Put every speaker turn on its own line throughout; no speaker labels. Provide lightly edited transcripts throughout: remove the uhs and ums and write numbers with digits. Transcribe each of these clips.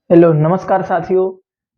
Hello नमस्कार साथियों।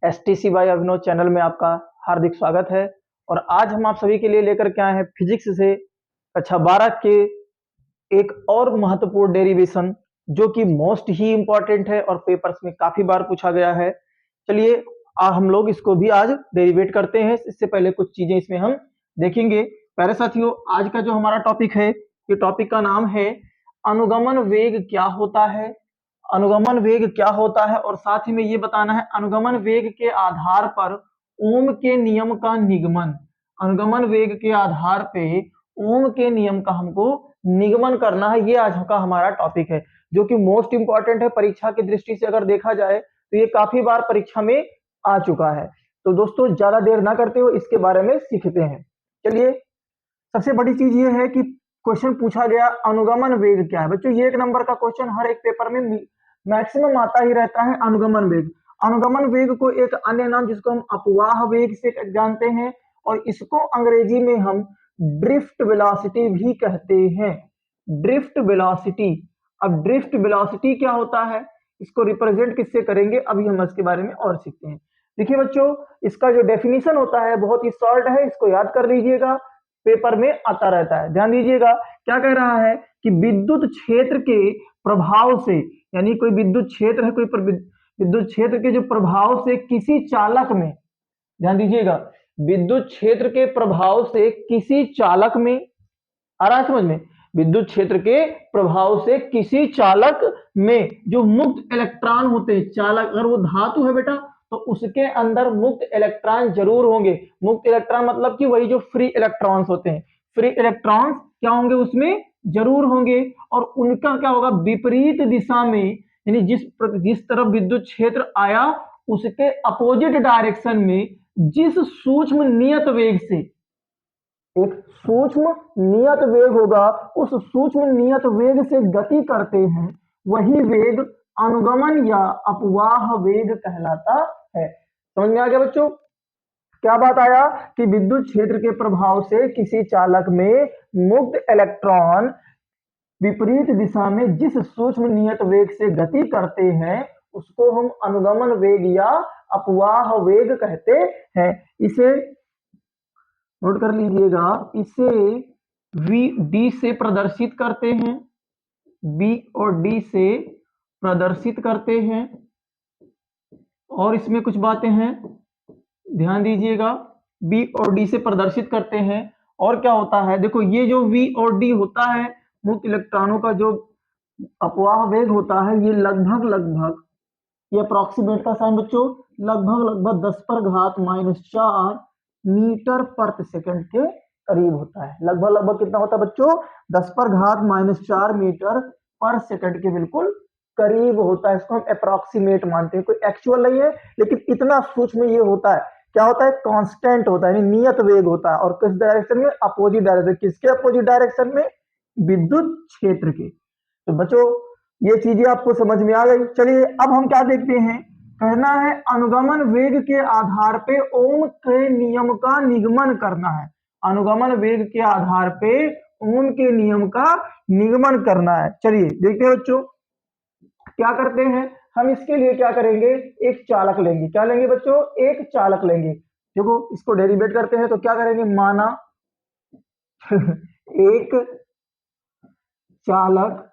STC bye अभिनव channel में आपका हार्दिक स्वागत है। और आज हम आप सभी के लिए लेकर के आए हैं फिजिक्स से कक्षा 12 के एक और महत्वपूर्ण डेरिवेशन जो कि मोस्ट ही इम्पोर्टेंट है और पेपर्स में काफी बार पूछा गया है। चलिए हम लोग इसको भी आज डेरिवेट करते हैं। इससे पहले कुछ चीजें इसमें हम देखेंगे। प्यारे साथियों, आज का जो हमारा टॉपिक है, ये टॉपिक का नाम है अनुगमन वेग क्या होता है। अनुगमन वेग क्या होता है और साथ ही में ये बताना है अनुगमन वेग के आधार पर ओम के नियम का निगमन। अनुगमन वेग के आधार पे ओम के नियम का हमको निगमन करना है। ये आज का हमारा टॉपिक है जो कि मोस्ट इंपॉर्टेंट है। परीक्षा की दृष्टि से अगर देखा जाए तो ये काफी बार परीक्षा में आ चुका है। तो दोस्तों ज्यादा देर ना करते हुए इसके बारे में सीखते हैं। चलिए, सबसे बड़ी चीज ये है कि क्वेश्चन पूछा गया अनुगमन वेग क्या है। बच्चों ये एक नंबर का क्वेश्चन हर एक पेपर में मैक्सिमम आता ही रहता है, अनुगमन वेग। अनुगमन वेग को एक अन्य नाम जिसको हम अपवाह वेग से जानते हैं और इसको अंग्रेजी में हम ड्रिफ्ट वेलोसिटी भी कहते हैं। Drift velocity. अब ड्रिफ्ट वेलोसिटी क्या होता है, इसको रिप्रेजेंट किससे करेंगे, अभी हम इसके बारे में और सीखते हैं। देखिए बच्चों, इसका जो डेफिनेशन होता है बहुत ही शॉर्ट है, इसको याद कर लीजिएगा, पेपर में आता रहता है। ध्यान दीजिएगा क्या कह रहा है कि विद्युत क्षेत्र के प्रभाव से, यानी कोई विद्युत क्षेत्र है, कोई विद्युत क्षेत्र के जो प्रभाव से किसी चालक में, ध्यान दीजिएगा, विद्युत क्षेत्र के प्रभाव से किसी चालक में, आ रहा है समझ में, विद्युत क्षेत्र के प्रभाव से किसी चालक में जो मुक्त इलेक्ट्रॉन होते हैं, चालक अगर वो धातु है बेटा तो उसके अंदर मुक्त इलेक्ट्रॉन जरूर होंगे। मुक्त इलेक्ट्रॉन मतलब कि वही जो फ्री इलेक्ट्रॉन्स होते हैं, फ्री इलेक्ट्रॉन्स क्या होंगे उसमें, जरूर होंगे। और उनका क्या होगा, विपरीत दिशा में, यानी जिस तरफ विद्युत क्षेत्र आया उसके अपोजिट डायरेक्शन में जिस सूक्ष्म नियत वेग से, एक सूक्ष्म नियत वेग होगा, उस सूक्ष्म नियत वेग से गति करते हैं, वही वेग अनुगमन या अपवाह वेग कहलाता है। समझ में आ गया बच्चों? क्या बात आया कि विद्युत क्षेत्र के प्रभाव से किसी चालक में मुक्त इलेक्ट्रॉन विपरीत दिशा में जिस सूक्ष्म नियत वेग से गति करते हैं उसको हम अनुगमन वेग या अपवाह वेग कहते हैं। इसे नोट कर लीजिएगा, इसे वी डी से प्रदर्शित करते हैं, बी और डी से प्रदर्शित करते हैं। और इसमें कुछ बातें हैं, ध्यान दीजिएगा, बी और डी से प्रदर्शित करते हैं। और क्या होता है, देखो ये जो वी और डी होता है, मुक्त इलेक्ट्रॉनों का जो अपवाह वेग होता है, ये लगभग ये अप्रोक्सीमेट का साइन बच्चों, लगभग 10 पर घात -4 मीटर प्रति सेकंड के करीब होता है। लगभग कितना होता है बच्चों, 10 पर घात -4 मीटर पर सेकंड के बिल्कुल करीब होता है। इसको हम अप्रोक्सीमेट मानते हैं, कोई एक्चुअल नहीं है लेकिन इतना सूक्ष्म ये होता है। क्या होता है, कांस्टेंट होता है, यानी नियत वेग होता है। और किस डायरेक्शन में, अपोजिट डायरेक्शन। किसके अपोजिट डायरेक्शन में, विद्युत क्षेत्र के। तो बच्चों ये चीजें आपको समझ में आ गई। चलिए अब हम क्या देखते हैं, कहना है अनुगमन वेग के आधार पे ओम के नियम का निगमन करना है। अनुगमन वेग के आधार पे ओम के नियम का निगमन करना है। चलिए देखते हैं बच्चों क्या करते हैं। हम इसके लिए क्या करेंगे, एक चालक लेंगे। क्या लेंगे बच्चों, एक चालक लेंगे। देखो इसको डेरिवेट करते हैं तो क्या करेंगे, माना एक चालक,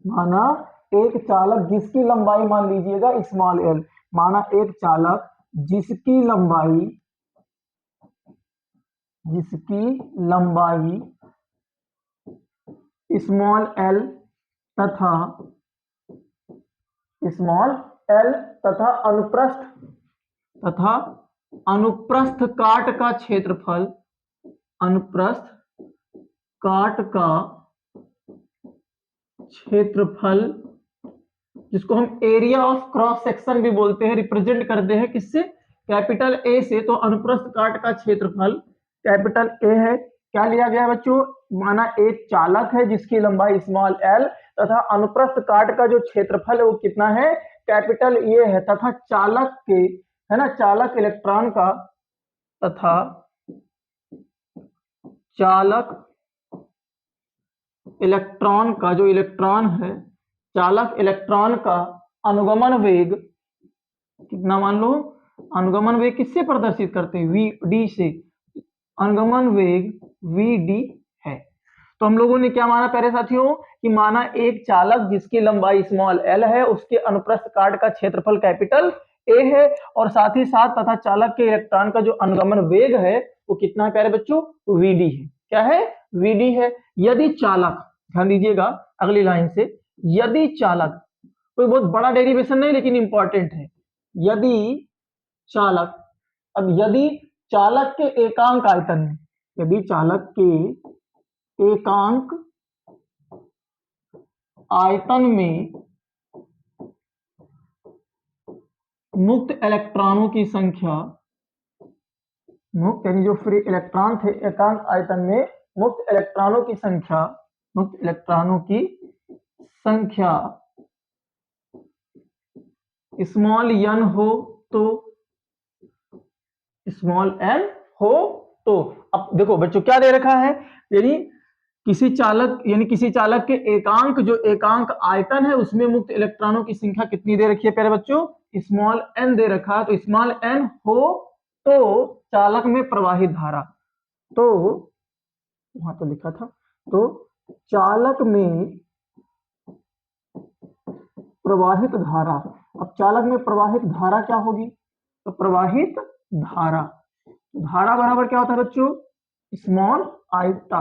माना एक चालक जिसकी लंबाई मान लीजिएगा स्मॉल एल। माना एक चालक जिसकी लंबाई स्मॉल एल तथा अनुप्रस्थ काट का क्षेत्रफल, अनुप्रस्थ काट का क्षेत्रफल जिसको हम एरिया ऑफ क्रॉस सेक्शन भी बोलते हैं, रिप्रेजेंट करते हैं किससे, कैपिटल ए से। तो अनुप्रस्थ काट का क्षेत्रफल कैपिटल ए है। क्या लिया गया है बच्चों, माना एक चालक है जिसकी लंबाई स्मॉल एल तथा अनुप्रस्थ काट का जो क्षेत्रफल है वो कितना है, कैपिटल ए है। तथा चालक के, है ना, चालक इलेक्ट्रॉन का, तथा चालक इलेक्ट्रॉन का, जो इलेक्ट्रॉन है, चालक इलेक्ट्रॉन का अनुगमन वेग कितना मान लो, अनुगमन वेग किससे प्रदर्शित करते हैं, वी डी से, अनुगमन वेग वी डी है। तो हम लोगों ने क्या माना प्यारे साथियों कि माना एक चालक जिसकी लंबाई स्मॉल एल है उसके अनुप्रस्थ काट का क्षेत्रफल कैपिटल ए है और साथ ही साथ तथा चालक के इलेक्ट्रॉन का जो अनुगमन वेग है वो कितना है प्यारे बच्चों, वीडी है। क्या है, वीडी है। यदि चालक, ध्यान दीजिएगा अगली लाइन से, यदि चालक, कोई बहुत बड़ा डेरिवेशन नहीं लेकिन इंपॉर्टेंट है, यदि चालक, अब यदि चालक के एकांक आयतन में, यदि चालक के एकांक आयतन में मुक्त इलेक्ट्रॉनों की संख्या, मुक्त यानी जो फ्री इलेक्ट्रॉन थे, एकांक आयतन में मुक्त इलेक्ट्रॉनों की संख्या, मुक्त इलेक्ट्रॉनों की संख्या स्मॉल एन हो तो, स्मॉल एन हो तो, अब देखो बच्चों क्या दे रखा है, यानी किसी चालक, यानी किसी चालक के एकांक, जो एकांक आयतन है उसमें मुक्त इलेक्ट्रॉनों की संख्या कितनी दे रखी है प्यारे बच्चों, स्मॉल एन दे रखा है। तो स्मॉल एन हो तो चालक में प्रवाहित धारा, तो वहां तो लिखा था, तो चालक में प्रवाहित धारा, अब चालक में प्रवाहित धारा क्या होगी, तो प्रवाहित धारा, धारा बराबर क्या होता है बच्चों, स्मॉल आइटा,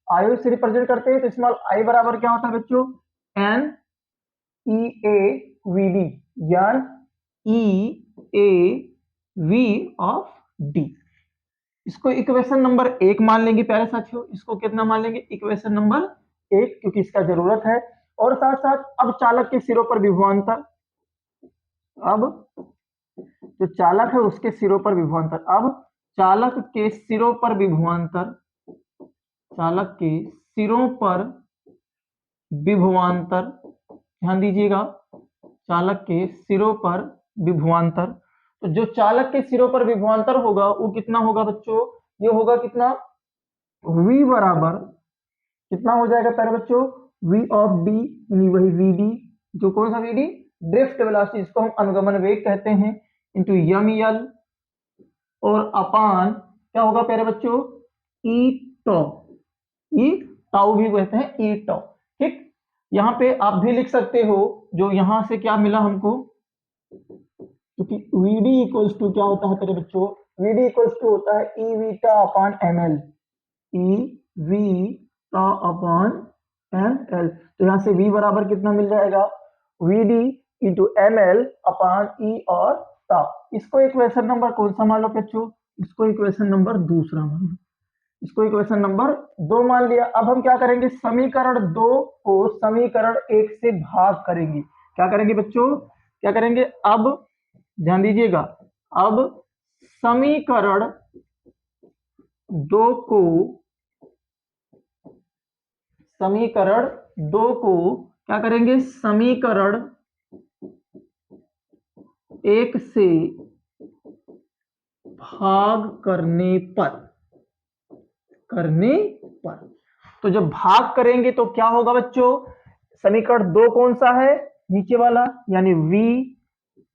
आयु से रिप्रेजेंट करते हैं तो स्मॉल आई बराबर क्या होता है बच्चों, N E A V D, यान E A V of D. इसको इक्वेशन नंबर 1 मान लेंगे प्यारे साथियों, इसको कितना मान लेंगे, इक्वेशन नंबर 1, क्योंकि इसका जरूरत है। और साथ साथ अब चालक के सिरों पर विभवांतर, अब जो चालक है उसके सिरों पर विभवांतर, अब चालक के सिरों पर विभवांतर, चालक के सिरों पर विभवांतर, ध्यान दीजिएगा, चालक के सिरों पर विभवांतर, तो जो चालक के सिरों पर विभवांतर होगा वो कितना होगा बच्चों, ये होगा कितना, v बराबर कितना हो जाएगा प्यारे बच्चों, v ऑफ d, यानी वही vd, जो कौन सा vd, ड्रिफ्ट वेलोसिटी, इसको हम अनुगमन वेग कहते हैं, इंटू यम यल, और अपान क्या होगा प्यारे बच्चों, ई टॉ, ई टाउ भी कहते हैं, ई टॉ, ठीक। यहाँ पे आप भी लिख सकते हो, जो यहां से क्या मिला हमको, क्योंकि Vd इक्वल्स टू क्या होता है तेरे बच्चों, Vd इक्वल्स टू होता है ई वीटा अपॉन एम एल, ई वीटा अपॉन एम एल। तो यहाँ से V बराबर कितना मिल जाएगा, Vd into M L upon E और टा। इसको इक्वेशन नंबर कौन सा मान लो बच्चों, इसको इक्वेशन नंबर दूसरा मान लो, इसको इक्वेशन नंबर 2 मान लिया। अब हम क्या करेंगे, समीकरण 2 को समीकरण 1 से भाग करेंगे। क्या करेंगे बच्चों, क्या करेंगे, अब ध्यान दीजिएगा, अब समीकरण 2 को, समीकरण 2 को क्या करेंगे, समीकरण 1 से भाग करने पर, तो जब भाग करेंगे तो क्या होगा बच्चों, समीकरण 2 कौन सा है, नीचे वाला, यानी v,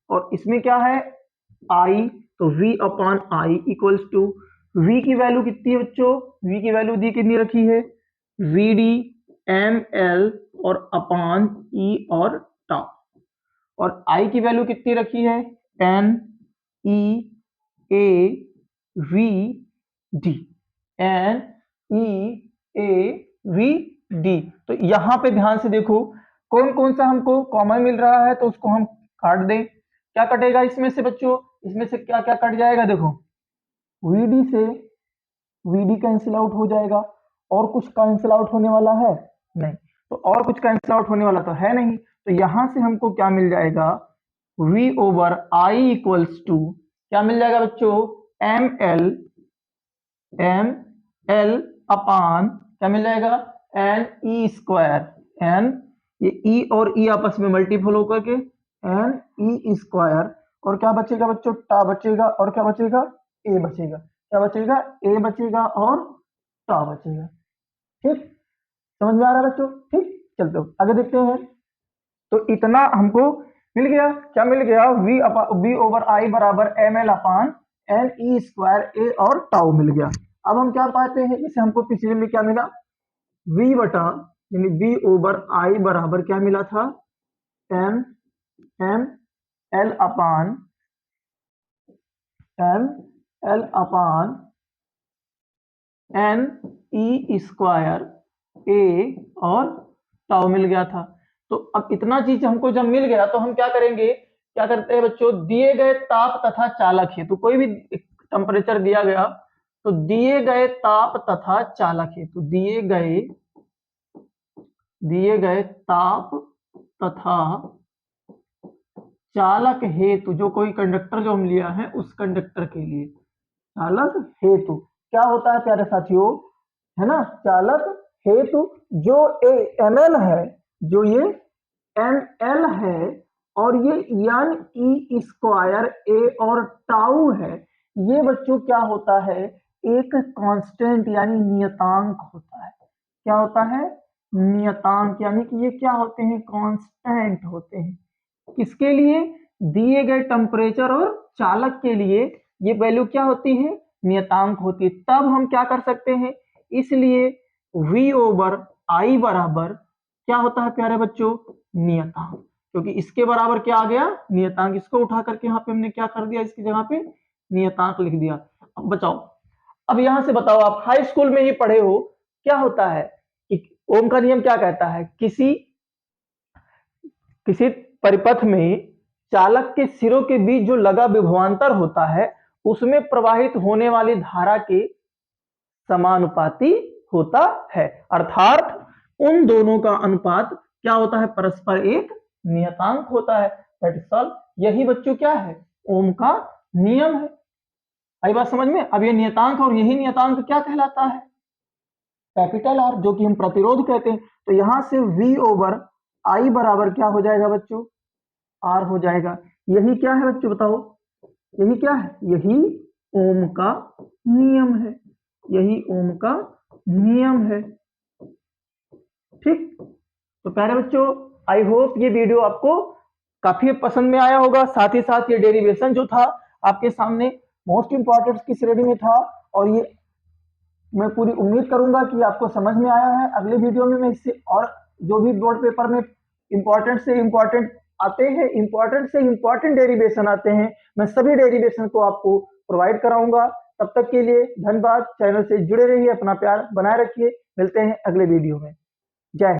और इसमें क्या है i, तो v upon I equals to, v की वैल्यू कितनी है बच्चों, v की वैल्यू दी कितनी रखी है, vd एम एल और अपॉन e और टा, और i की वैल्यू कितनी रखी है, n e a v d, n e a v d। तो यहां पे ध्यान से देखो कौन कौन सा हमको कॉमन मिल रहा है, तो उसको हम काट दें। क्या कटेगा इसमें से बच्चों, इसमें से क्या क्या कट जाएगा, देखो vd से vd कैंसिल आउट हो जाएगा, और कुछ कैंसिल आउट होने वाला है नहीं, तो और कुछ कैंसिल आउट होने वाला तो है नहीं, तो यहां से हमको क्या मिल जाएगा, v over I equals to क्या मिल जाएगा बच्चों, एम एल अपान क्या मिल जाएगा, एन ई स्क्वायर, एन, ये ई और ई आपस में मल्टीपल होकर के एन ई स्क्वायर, और क्या बचेगा बच्चों, टा बचेगा, और क्या बचेगा, ए बचेगा, क्या बचेगा, ए बचेगा और टा बचेगा। ठीक, समझ में आ रहा है बच्चों, ठीक, चलते हो आगे देखते हैं। तो इतना हमको मिल गया, क्या मिल गया, v ओवर आई बराबर ml अपान एन ई स्क्वायर ए और टाउ मिल गया। अब हम क्या पाते हैं, जैसे हमको पिछले में क्या मिला, v बटा यानी v ओवर आई बराबर क्या मिला था, एम एम एल अपान एन ई स्क्वायर ए और टाउ मिल गया था। तो अब इतना चीज हमको जब मिल गया तो हम क्या करेंगे, क्या करते हैं बच्चों, दिए गए ताप तथा चालक हेतु, कोई भी टेम्परेचर दिया गया तो दिए गए ताप तथा चालक हेतु, दिए गए ताप तथा चालक हेतु, जो कोई कंडक्टर जो हम लिया है उस कंडक्टर के लिए चालक हेतु क्या होता है प्यारे साथियों, है ना, चालक हेतु जो एम एल है, जो ये एम एल है और ये एन ई स्क्वायर ए और टाउ है, ये बच्चों क्या होता है, एक कांस्टेंट यानी नियतांक होता है। क्या होता है, नियतांक, यानी कि ये क्या होते हैं, कांस्टेंट होते हैं। किसके लिए, दिए गए टेम्परेचर और चालक के लिए ये वैल्यू क्या होती है, नियतांक होती है। तब हम क्या कर सकते हैं, इसलिए v ओवर आई बराबर क्या होता है प्यारे बच्चों, नियतांक, क्योंकि इसके बराबर क्या आ गया, नियतांक। इसको उठा करके यहाँ पे हमने क्या कर दिया, इसकी जगह पे नियतांक लिख दिया। अब बचाओ, अब यहां से बताओ, आप हाई स्कूल में ही पढ़े हो, क्या होता है कि ओम का नियम क्या कहता है, किसी परिपथ में चालक के सिरों के बीच जो लगा विभवांतर होता है उसमें प्रवाहित होने वाली धारा के समानुपाती होता है, अर्थात उन दोनों का अनुपात क्या होता है, परस्पर एक नियतांक होता है। That is all. यही बच्चों क्या है, ओम का नियम है। आई बात समझ में। अब ये नियतांक और यही नियतांक क्या कहलाता है, कैपिटल आर, जो कि हम प्रतिरोध कहते हैं। तो यहां से v ओवर आई बराबर क्या हो जाएगा बच्चों, आर हो जाएगा। यही क्या है बच्चों बताओ, यही क्या है, यही ओम का नियम है, यही ओम का नियम है। ठीक, तो प्यारे बच्चों, आई होप ये वीडियो आपको काफी पसंद में आया होगा। साथ ही साथ ये डेरिवेशन जो था आपके सामने मोस्ट इंपॉर्टेंट की श्रेणी में था, और ये मैं पूरी उम्मीद करूंगा कि आपको समझ में आया है। अगले वीडियो में मैं इससे और जो भी बोर्ड पेपर में इंपॉर्टेंट से इंपॉर्टेंट आते हैं, इंपॉर्टेंट से इंपॉर्टेंट डेरिवेशन आते हैं, मैं सभी डेरिवेशन को आपको प्रोवाइड कराऊंगा। तब तक के लिए धन्यवाद। चैनल से जुड़े रहिए, अपना प्यार बनाए रखिए। मिलते हैं अगले वीडियो में। जय हिंद।